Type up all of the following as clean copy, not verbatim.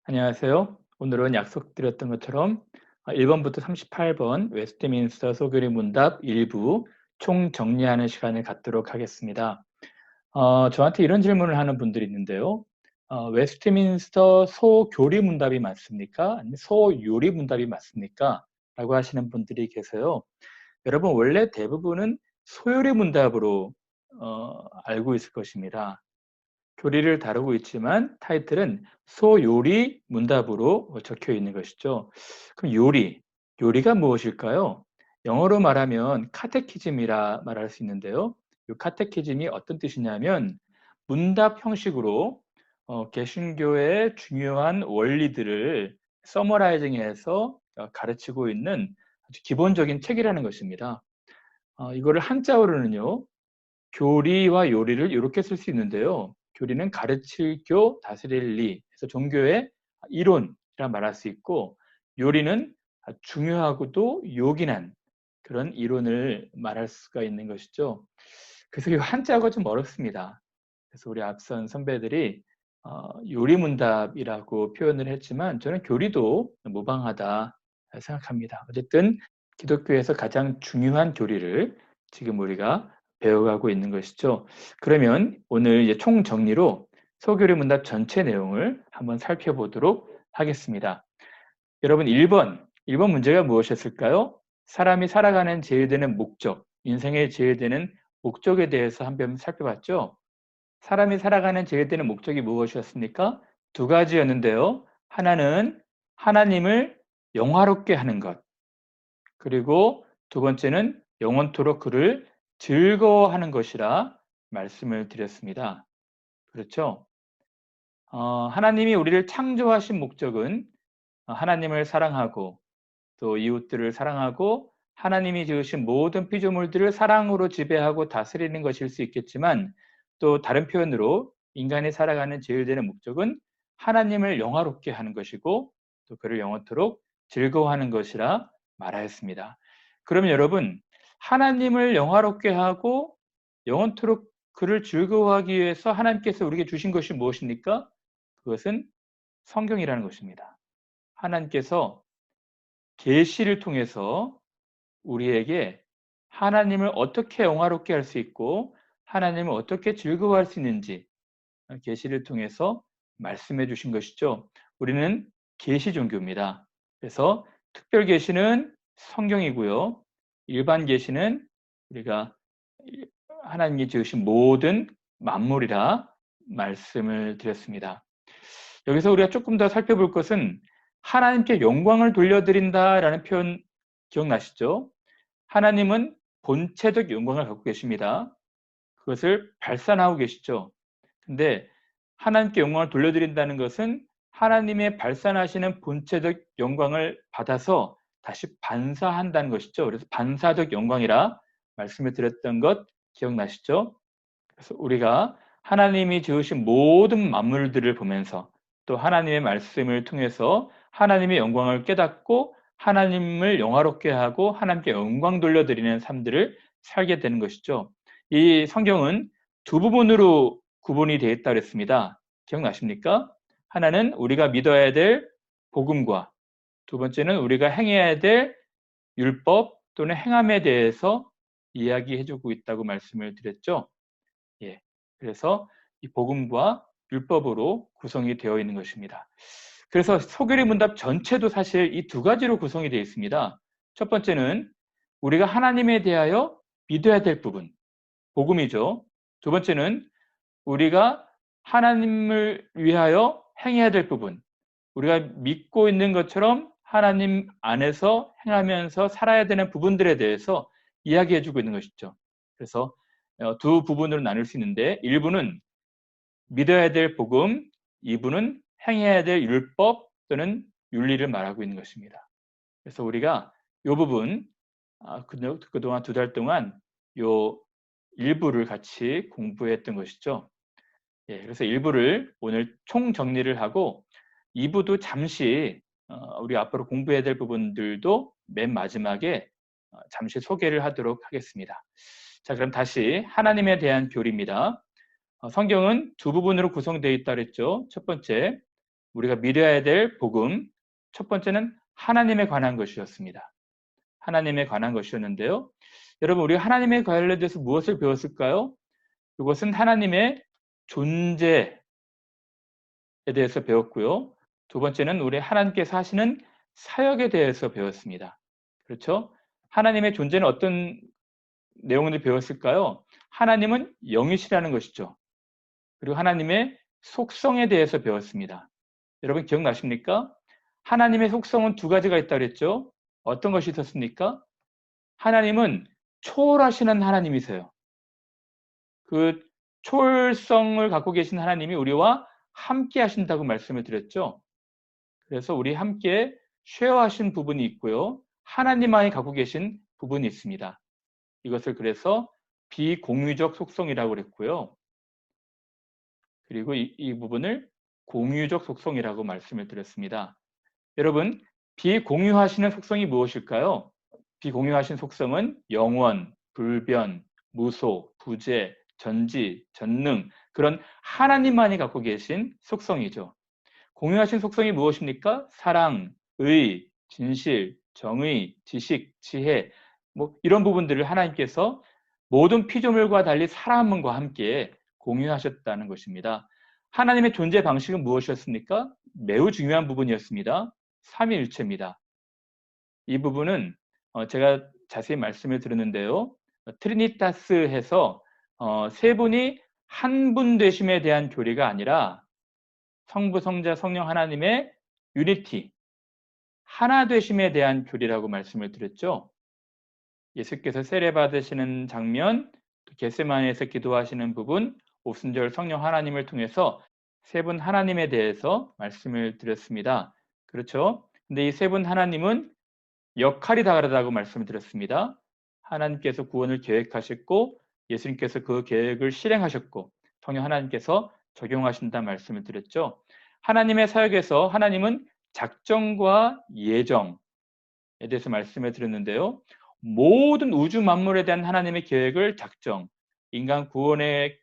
안녕하세요. 오늘은 약속드렸던 것처럼 1번부터 38번 웨스트민스터 소교리 문답 일부 총정리하는 시간을 갖도록 하겠습니다. 저한테 이런 질문을 하는 분들이 있는데요. 웨스트민스터 소교리 문답이 맞습니까? 아니면 소요리 문답이 맞습니까? 라고 하시는 분들이 계세요. 여러분, 원래 대부분은 소요리 문답으로 알고 있을 것입니다. 교리를 다루고 있지만 타이틀은 소요리 문답으로 적혀 있는 것이죠. 그럼 요리가 무엇일까요? 영어로 말하면 카테키즘이라 말할 수 있는데요. 이 카테키즘이 어떤 뜻이냐면 문답 형식으로 개신교의 중요한 원리들을 서머라이징해서 가르치고 있는 아주 기본적인 책이라는 것입니다. 이거를 한자어로는요. 교리와 요리를 이렇게 쓸 수 있는데요. 교리는 가르칠 교, 다스릴 리. 그래서 종교의 이론이라 말할 수 있고, 요리는 중요하고도 요긴한 그런 이론을 말할 수가 있는 것이죠. 그래서 이 한자가 좀 어렵습니다. 그래서 우리 앞선 선배들이 요리문답이라고 표현을 했지만 저는 교리도 무방하다 생각합니다. 어쨌든 기독교에서 가장 중요한 교리를 지금 우리가 배워가고 있는 것이죠. 그러면 오늘 이제 총정리로 소교리 문답 전체 내용을 한번 살펴보도록 하겠습니다. 여러분 1번 문제가 무엇이었을까요? 사람이 살아가는 제일 되는 목적, 인생의 제일 되는 목적에 대해서 한번 살펴봤죠. 사람이 살아가는 제일 되는 목적이 무엇이었습니까? 두 가지였는데요. 하나는 하나님을 영화롭게 하는 것, 그리고 두 번째는 영원토록 그를 즐거워하는 것이라 말씀을 드렸습니다. 그렇죠? 하나님이 우리를 창조하신 목적은 하나님을 사랑하고 또 이웃들을 사랑하고 하나님이 지으신 모든 피조물들을 사랑으로 지배하고 다스리는 것일 수 있겠지만 또 다른 표현으로 인간이 살아가는 제일 되는 목적은 하나님을 영화롭게 하는 것이고 또 그를 영원토록 즐거워하는 것이라 말하였습니다. 그러면 여러분, 하나님을 영화롭게 하고 영원토록 그를 즐거워하기 위해서 하나님께서 우리에게 주신 것이 무엇입니까? 그것은 성경이라는 것입니다. 하나님께서 계시를 통해서 우리에게 하나님을 어떻게 영화롭게 할 수 있고 하나님을 어떻게 즐거워할 수 있는지 계시를 통해서 말씀해 주신 것이죠. 우리는 계시 종교입니다. 그래서 특별 계시는 성경이고요. 일반 계시는 우리가 하나님이 지으신 모든 만물이라 말씀을 드렸습니다. 여기서 우리가 조금 더 살펴볼 것은 하나님께 영광을 돌려드린다라는 표현 기억나시죠? 하나님은 본체적 영광을 갖고 계십니다. 그것을 발산하고 계시죠. 근데 하나님께 영광을 돌려드린다는 것은 하나님의 발산하시는 본체적 영광을 받아서 다시 반사한다는 것이죠. 그래서 반사적 영광이라 말씀을 드렸던 것 기억나시죠? 그래서 우리가 하나님이 지으신 모든 만물들을 보면서 또 하나님의 말씀을 통해서 하나님의 영광을 깨닫고 하나님을 영화롭게 하고 하나님께 영광 돌려드리는 삶들을 살게 되는 것이죠. 이 성경은 두 부분으로 구분이 되어 있다고 했습니다. 기억나십니까? 하나는 우리가 믿어야 될 복음과 두 번째는 우리가 행해야 될 율법 또는 행함에 대해서 이야기해주고 있다고 말씀을 드렸죠. 예. 그래서 이 복음과 율법으로 구성이 되어 있는 것입니다. 그래서 소교리 문답 전체도 사실 이 두 가지로 구성이 되어 있습니다. 첫 번째는 우리가 하나님에 대하여 믿어야 될 부분, 복음이죠. 두 번째는 우리가 하나님을 위하여 행해야 될 부분, 우리가 믿고 있는 것처럼 하나님 안에서 행하면서 살아야 되는 부분들에 대해서 이야기해주고 있는 것이죠. 그래서 두 부분으로 나눌 수 있는데 1부는 믿어야 될 복음, 2부는 행해야 될 율법 또는 윤리를 말하고 있는 것입니다. 그래서 우리가 이 부분 그동안 2달 동안 요 일부를 같이 공부했던 것이죠. 예, 그래서 1부를 오늘 총정리를 하고 2부도 잠시 우리 앞으로 공부해야 될 부분들도 맨 마지막에 잠시 소개를 하도록 하겠습니다. 자, 그럼 다시 하나님에 대한 교리입니다. 성경은 두 부분으로 구성되어 있다 그랬죠. 첫 번째, 우리가 믿어야 될 복음, 첫 번째는 하나님에 관한 것이었습니다. 하나님에 관한 것이었는데요. 여러분, 우리가 하나님에 관련돼서 무엇을 배웠을까요? 이것은 하나님의 존재에 대해서 배웠고요. 두 번째는 우리 하나님께서 하시는 사역에 대해서 배웠습니다. 그렇죠? 하나님의 존재는 어떤 내용을 배웠을까요? 하나님은 영이시라는 것이죠. 그리고 하나님의 속성에 대해서 배웠습니다. 여러분 기억나십니까? 하나님의 속성은 두 가지가 있다고 그랬죠? 어떤 것이 있었습니까? 하나님은 초월하시는 하나님이세요. 그 초월성을 갖고 계신 하나님이 우리와 함께 하신다고 말씀을 드렸죠. 그래서 우리 함께 쉐어하신 부분이 있고요. 하나님만이 갖고 계신 부분이 있습니다. 이것을 그래서 비공유적 속성이라고 그랬고요. 그리고 이 부분을 공유적 속성이라고 말씀을 드렸습니다. 여러분, 비공유하시는 속성이 무엇일까요? 비공유하신 속성은 영원, 불변, 무소, 부재, 전지, 전능, 그런 하나님만이 갖고 계신 속성이죠. 공유하신 속성이 무엇입니까? 사랑, 의, 진실, 정의, 지식, 지혜, 이런 부분들을 하나님께서 모든 피조물과 달리 사람과 함께 공유하셨다는 것입니다. 하나님의 존재 방식은 무엇이었습니까? 매우 중요한 부분이었습니다. 삼위일체입니다. 이 부분은 제가 자세히 말씀을 드렸는데요. 트리니타스 해서 세 분이 한 분 되심에 대한 교리가 아니라 성부, 성자, 성령 하나님의 유니티, 하나 되심에 대한 교리라고 말씀을 드렸죠. 예수께서 세례 받으시는 장면, 겟세마네에서 기도하시는 부분, 오순절 성령 하나님을 통해서 세 분 하나님에 대해서 말씀을 드렸습니다. 그렇죠? 근데 이 세 분 하나님은 역할이 다르다고 말씀을 드렸습니다. 하나님께서 구원을 계획하셨고 예수님께서 그 계획을 실행하셨고 성령 하나님께서 적용하신다 말씀을 드렸죠. 하나님의 사역에서 하나님은 작정과 예정에 대해서 말씀을 드렸는데요. 모든 우주 만물에 대한 하나님의 계획을 작정, 인간 구원에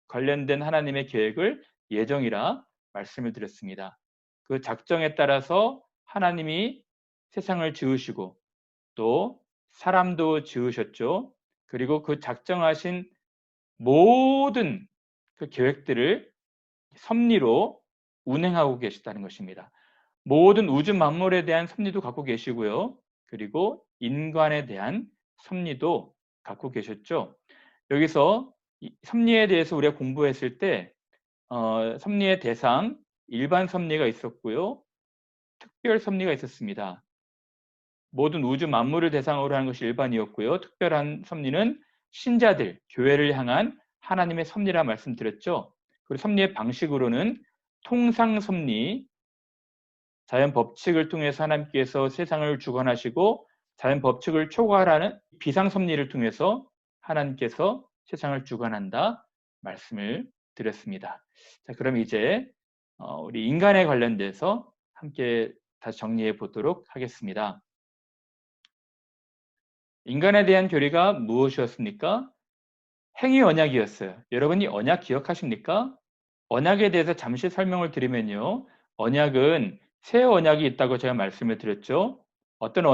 관련된 하나님의 계획을 예정이라 말씀을 드렸습니다. 그 작정에 따라서 하나님이 세상을 지으시고 또 사람도 지으셨죠. 그리고 그 작정하신 모든 그 계획들을 섭리로 운행하고 계시다는 것입니다. 모든 우주 만물에 대한 섭리도 갖고 계시고요. 그리고 인간에 대한 섭리도 갖고 계셨죠. 여기서 섭리에 대해서 우리가 공부했을 때 섭리의 대상, 일반 섭리가 있었고요. 특별 섭리가 있었습니다. 모든 우주 만물을 대상으로 하는 것이 일반이었고요. 특별한 섭리는 신자들, 교회를 향한 하나님의 섭리라 말씀드렸죠. 그리고 섭리의 방식으로는 통상 섭리, 자연 법칙을 통해서 하나님께서 세상을 주관하시고 자연 법칙을 초과하라는 비상 섭리를 통해서 하나님께서 세상을 주관한다 말씀을 드렸습니다. 자, 그럼 이제 우리 인간에 관련돼서 함께 다시 정리해 보도록 하겠습니다. 인간에 대한 교리가 무엇이었습니까? 행위 언약이었어요. 여러분이 언약 기억하십니까? 언약에 대해서 잠시 설명을 드리면요. 언약은 새 언약이 있다고 제가 말씀을 드렸죠. 어떤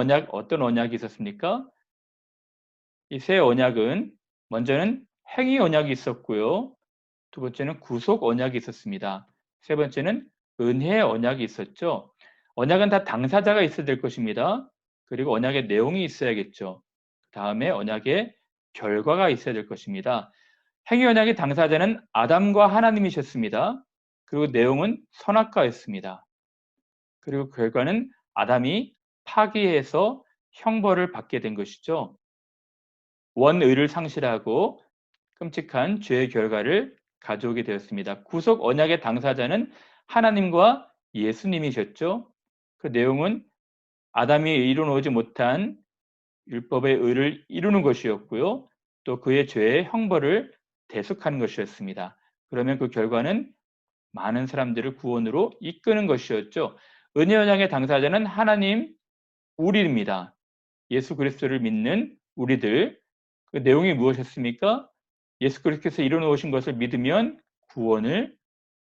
언약이 있었습니까? 이 새 언약은 먼저는 행위 언약이 있었고요. 두 번째는 구속 언약이 있었습니다. 세 번째는 은혜 언약이 있었죠. 언약은 다 당사자가 있어야 될 것입니다. 그리고 언약의 내용이 있어야겠죠. 다음에 언약의 결과가 있어야 될 것입니다. 행위 언약의 당사자는 아담과 하나님이셨습니다. 그리고 내용은 선악과였습니다. 그리고 결과는 아담이 파기해서 형벌을 받게 된 것이죠. 원의를 상실하고 끔찍한 죄의 결과를 가져오게 되었습니다. 구속 언약의 당사자는 하나님과 예수님이셨죠. 그 내용은 아담이 이루어오지 못한 율법의 의를 이루는 것이었고요. 또 그의 죄의 형벌을 대속하는 것이었습니다. 그러면 그 결과는 많은 사람들을 구원으로 이끄는 것이었죠. 은혜 언약의 당사자는 하나님, 우리입니다. 예수 그리스도를 믿는 우리들. 그 내용이 무엇이었습니까? 예수 그리스도께서 이루어오신 것을 믿으면 구원을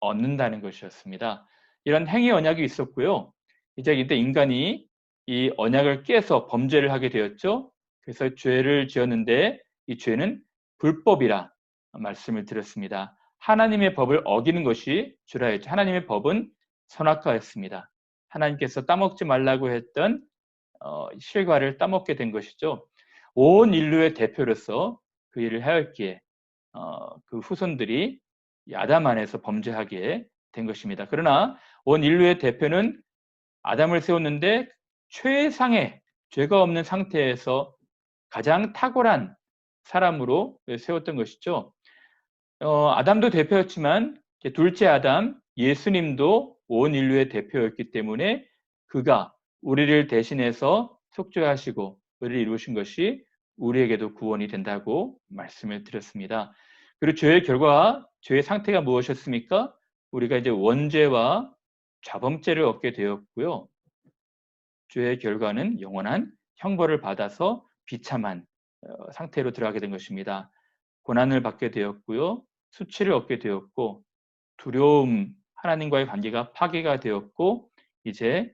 얻는다는 것이었습니다. 이런 행위 언약이 있었고요. 이제 이때 인간이 이 언약을 깨서 범죄를 하게 되었죠. 그래서 죄를 지었는데 이 죄는 불법이라 말씀을 드렸습니다. 하나님의 법을 어기는 것이 죄라 했죠. 하나님의 법은 선악과였습니다. 하나님께서 따먹지 말라고 했던 실과를 따먹게 된 것이죠. 온 인류의 대표로서 그 일을 하였기에 그 후손들이 아담 안에서 범죄하게 된 것입니다. 그러나 온 인류의 대표는 아담을 세웠는데 최상의 죄가 없는 상태에서 가장 탁월한 사람으로 세웠던 것이죠. 아담도 대표였지만 둘째 아담 예수님도 온 인류의 대표였기 때문에 그가 우리를 대신해서 속죄하시고 우리를 이루신 것이 우리에게도 구원이 된다고 말씀을 드렸습니다. 그리고 죄의 결과, 죄의 상태가 무엇이었습니까? 우리가 이제 원죄와 자범죄를 얻게 되었고요. 죄의 결과는 영원한 형벌을 받아서 비참한 상태로 들어가게 된 것입니다. 고난을 받게 되었고요. 수치를 얻게 되었고 두려움, 하나님과의 관계가 파괴가 되었고 이제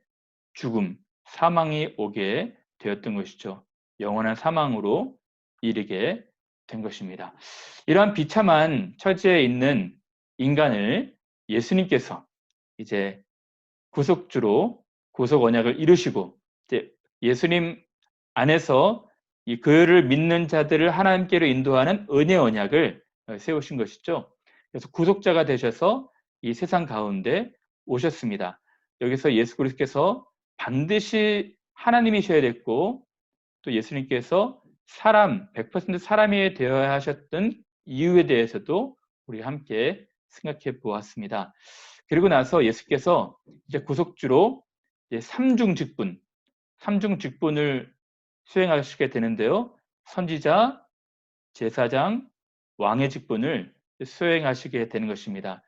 죽음, 사망이 오게 되었던 것이죠. 영원한 사망으로 이르게 된 것입니다. 이러한 비참한 처지에 있는 인간을 예수님께서 이제 구속주로 구속 언약을 이루시고 이제 예수님 안에서 이 그를 믿는 자들을 하나님께로 인도하는 은혜 언약을 세우신 것이죠. 그래서 구속자가 되셔서 이 세상 가운데 오셨습니다. 여기서 예수 그리스도께서 반드시 하나님이셔야 됐고 또 예수님께서 사람, 100% 사람이 되어야 하셨던 이유에 대해서도 우리 함께 생각해 보았습니다. 그리고 나서 예수께서 이제 구속주로 이제 삼중직분, 삼중직분을 수행하시게 되는데요. 선지자, 제사장, 왕의 직분을 수행하시게 되는 것입니다.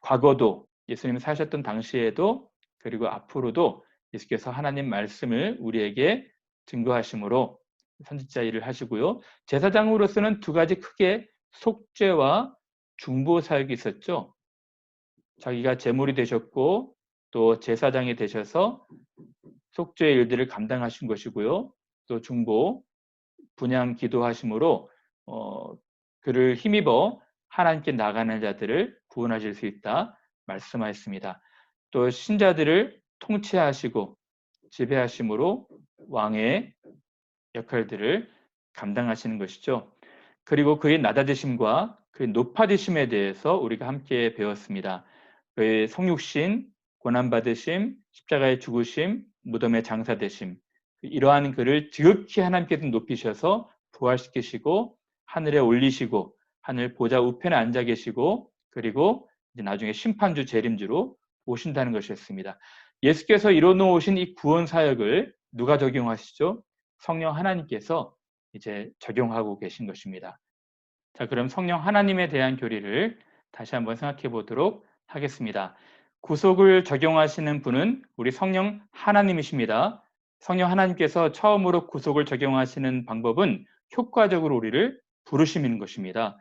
과거도 예수님 사셨던 당시에도 그리고 앞으로도 예수께서 하나님 말씀을 우리에게 증거하심으로 선지자 일을 하시고요. 제사장으로서는 두 가지 크게 속죄와 중보 사역이 있었죠. 자기가 제물이 되셨고 또 제사장이 되셔서 속죄의 일들을 감당하신 것이고요. 또 중보, 분향 기도하심으로 그를 힘입어 하나님께 나가는 자들을 구원하실 수 있다 말씀하셨습니다. 또 신자들을 통치하시고 지배하심으로 왕의 역할들을 감당하시는 것이죠. 그리고 그의 낮아지심과 그의 높아지심에 대해서 우리가 함께 배웠습니다. 그의 성육신, 고난받으심, 십자가의 죽으심, 무덤의 장사되심, 이러한 그를 지극히 하나님께서 높이셔서 부활시키시고 하늘에 올리시고 하늘 보좌 우편에 앉아 계시고 그리고 이제 나중에 심판주 재림주로 오신다는 것이었습니다. 예수께서 이뤄놓으신 이 구원 사역을 누가 적용하시죠? 성령 하나님께서 이제 적용하고 계신 것입니다. 자, 그럼 성령 하나님에 대한 교리를 다시 한번 생각해 보도록 하겠습니다. 구속을 적용하시는 분은 우리 성령 하나님이십니다. 성령 하나님께서 처음으로 구속을 적용하시는 방법은 효과적으로 우리를 부르시는 것입니다.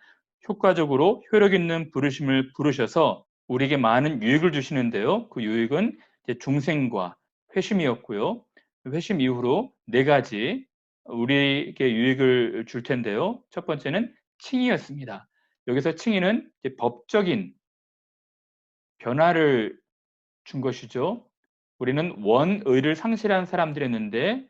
효과적으로 효력 있는 부르심을 부르셔서 우리에게 많은 유익을 주시는데요. 그 유익은 중생과 회심이었고요. 회심 이후로 네 가지 우리에게 유익을 줄 텐데요. 첫 번째는 칭의였습니다. 여기서 칭의는 법적인 변화를 준 것이죠. 우리는 원의를 상실한 사람들이었는데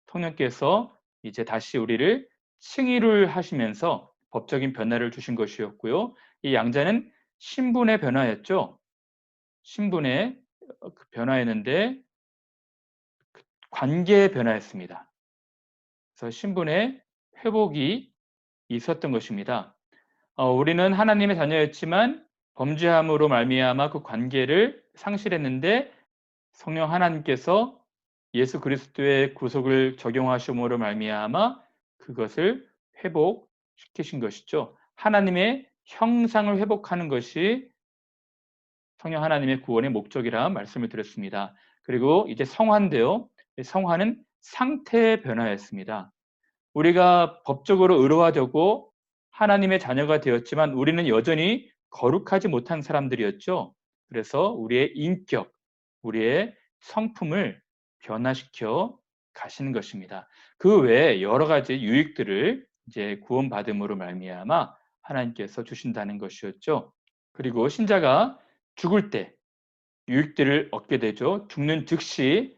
성령께서 이제 다시 우리를 칭의를 하시면서 법적인 변화를 주신 것이었고요. 이 양자는 신분의 변화였죠. 신분의 그 변화였는데 관계의 변화였습니다. 그래서 신분의 회복이 있었던 것입니다. 우리는 하나님의 자녀였지만 범죄함으로 말미암아 그 관계를 상실했는데 성령 하나님께서 예수 그리스도의 구속을 적용하심으로 말미암아 그것을 회복시키신 것이죠. 하나님의 형상을 회복하는 것이 성령 하나님의 구원의 목적이라 말씀을 드렸습니다. 그리고 이제 성화인데요. 성화는 상태의 변화였습니다. 우리가 법적으로 의로화되고 하나님의 자녀가 되었지만 우리는 여전히 거룩하지 못한 사람들이었죠. 그래서 우리의 인격, 우리의 성품을 변화시켜 가시는 것입니다. 그 외에 여러 가지 유익들을 이제 구원받음으로 말미암아 하나님께서 주신다는 것이었죠. 그리고 신자가 죽을 때 유익들을 얻게 되죠. 죽는 즉시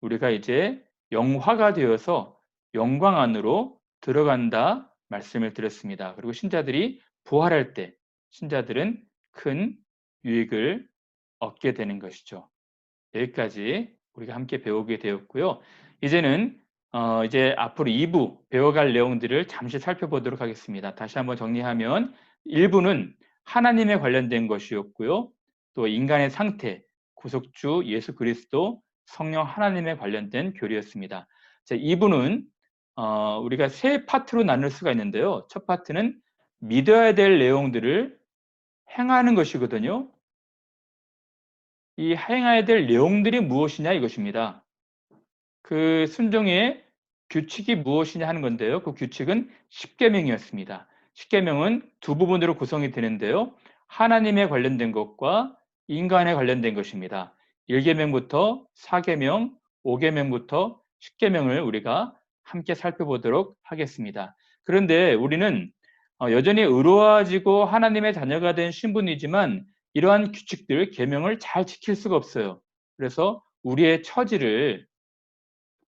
우리가 이제 영화가 되어서 영광 안으로 들어간다 말씀을 드렸습니다. 그리고 신자들이 부활할 때 신자들은 큰 유익을 얻게 되는 것이죠. 여기까지 우리가 함께 배우게 되었고요. 이제는 이제 앞으로 2부 배워갈 내용들을 잠시 살펴보도록 하겠습니다. 다시 한번 정리하면 1부는 하나님에 관련된 것이었고요. 또 인간의 상태, 구속주 예수 그리스도, 성령 하나님에 관련된 교리였습니다. 자, 2부는 우리가 세 파트로 나눌 수가 있는데요. 첫 파트는 믿어야 될 내용들을 행하는 것이거든요. 이 행해야 될 내용들이 무엇이냐 이것입니다. 그 순종의 규칙이 무엇이냐 하는 건데요. 그 규칙은 십계명이었습니다. 십계명은 두 부분으로 구성이 되는데요. 하나님에 관련된 것과 인간에 관련된 것입니다. 1계명부터 4계명, 5계명부터 10계명을 우리가 함께 살펴보도록 하겠습니다. 그런데 우리는 여전히 의로워지고 하나님의 자녀가 된 신분이지만 이러한 규칙들, 계명을 잘 지킬 수가 없어요. 그래서 우리의 처지를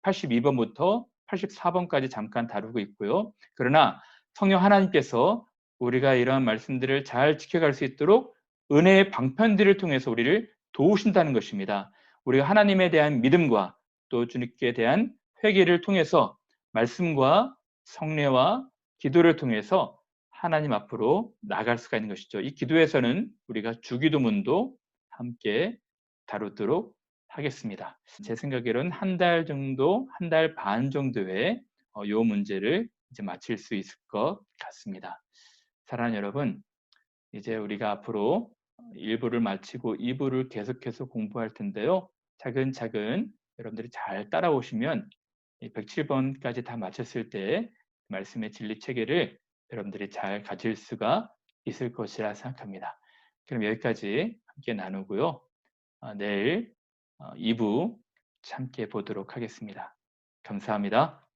82번부터 84번까지 잠깐 다루고 있고요. 그러나 성령 하나님께서 우리가 이러한 말씀들을 잘 지켜갈 수 있도록 은혜의 방편들을 통해서 우리를 도우신다는 것입니다. 우리가 하나님에 대한 믿음과 또 주님께 대한 회개를 통해서 말씀과 성례와 기도를 통해서 하나님 앞으로 나갈 수가 있는 것이죠. 이 기도에서는 우리가 주기도문도 함께 다루도록 하겠습니다. 제 생각에는 한 달 정도, 한 달 반 정도에 이 문제를 이제 마칠 수 있을 것 같습니다. 사랑하는 여러분, 이제 우리가 앞으로 1부를 마치고 2부를 계속해서 공부할 텐데요. 차근차근 여러분들이 잘 따라오시면 107번까지 다 마쳤을 때 말씀의 진리 체계를 여러분들이 잘 가질 수가 있을 것이라 생각합니다. 그럼 여기까지 함께 나누고요. 내일 2부 함께 보도록 하겠습니다. 감사합니다.